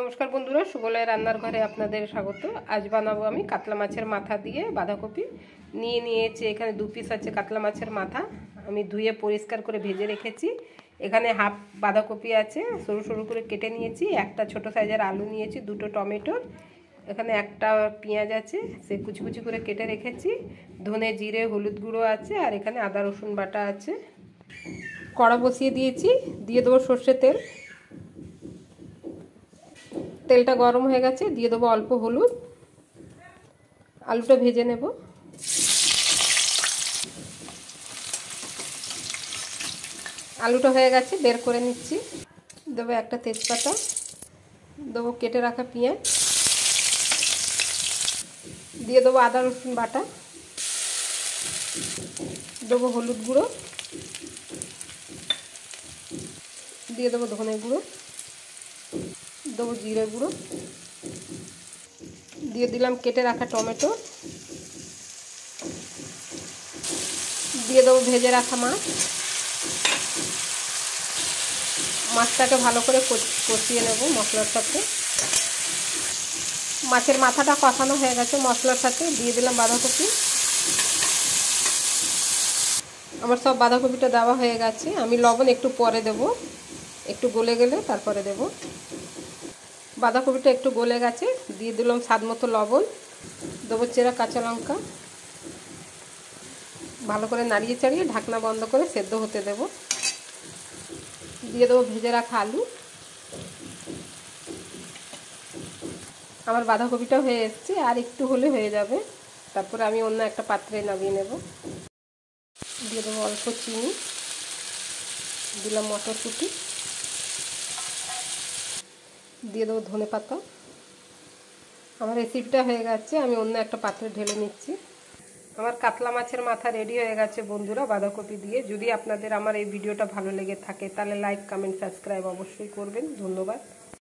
নমস্কার বন্ধুরা, সুবলয় রান্নার ঘরে আপনাদের স্বাগত। আজ বানাবো আমি কাতলা মাছের মাথা দিয়ে বাঁধাকপি। নিয়েছি এখানে 2 পিস আছে কাতলা মাছের মাথা। আমি ধুয়ে পরিষ্কার করে ভেজে রেখেছি। এখানে হাফ বাঁধাকপি আছে, সরু সরু করে কেটে নিয়েছি। একটা ছোট সাইজের আলু নিয়েছি, 2টো টমেটো, এখানে একটা পেঁয়াজ আছে, সে কুচি কুচি করে কেটে রেখেছি। ধনে জিরে হলুদ গুঁড়ো আছে, আর এখানে আদা রসুন বাটা আছে। কড়া বসিয়ে দিয়েছি, দিয়ে দেবো সর্ষের তেল। তেলটা গরম হয়ে গেছে, দিয়ে দেবো অল্প হলুদ। আলুটা ভেজে নেব। আলুটা হয়ে গেছে, বের করে নিচ্ছি। দেবো একটা তেজপাতা, দেবো কেটে রাখা পেঁয়াজ, দিয়ে দেবো আদা রসুন বাটা, দেবো হলুদ গুঁড়ো, দিয়ে দেবো ধনে গুঁড়ো, দেবো জিরে গুঁড়ো, দিয়ে দিলাম কেটে রাখা টমেটো, দিয়ে দেবো ভেজে রাখা মাছ। মাছটাকে ভালো করে কষিয়ে নেব মশলার সাথে। মাছের মাথাটা কষানো হয়ে গেছে মশলার সাথে, দিয়ে দিলাম বাঁধাকপি। আমার সব বাঁধাকপিটা দেওয়া হয়ে গেছে। আমি লবণ একটু পরে দেব, একটু গলে গেলে তারপরে দেব। বাঁধাকপিটা একটু গলে গেছে, দিয়ে দিলাম স্বাদ মতো লবণ, দেবো চেরা কাঁচা লঙ্কা। ভালো করে নাড়িয়ে চাড়িয়ে ঢাকনা বন্ধ করে সেদ্ধ হতে দেব। দিয়ে দেবো ভেজে রাখা আলু। আমার বাঁধাকপিটা হয়ে এসছে, আর একটু হলে হয়ে যাবে। তারপরে আমি অন্য একটা পাত্রে নামিয়ে নেব। দিয়ে দেবো অল্প চিনি, দিলাম মটরশুঁটি, দিয়ে দেবো ধনে পাতা। আমার রেসিপিটা হয়ে গেছে, আমি অন্য একটা পাত্রে ঢেলে নিচ্ছি। আমার কাতলা মাছের মাথা রেডি হয়ে গেছে বন্ধুরা, বাঁধাকপি দিয়ে। যদি আপনাদের আমার এই ভিডিওটা ভালো লেগে থাকে তাহলে লাইক কমেন্ট সাবস্ক্রাইব অবশ্যই করবেন। ধন্যবাদ।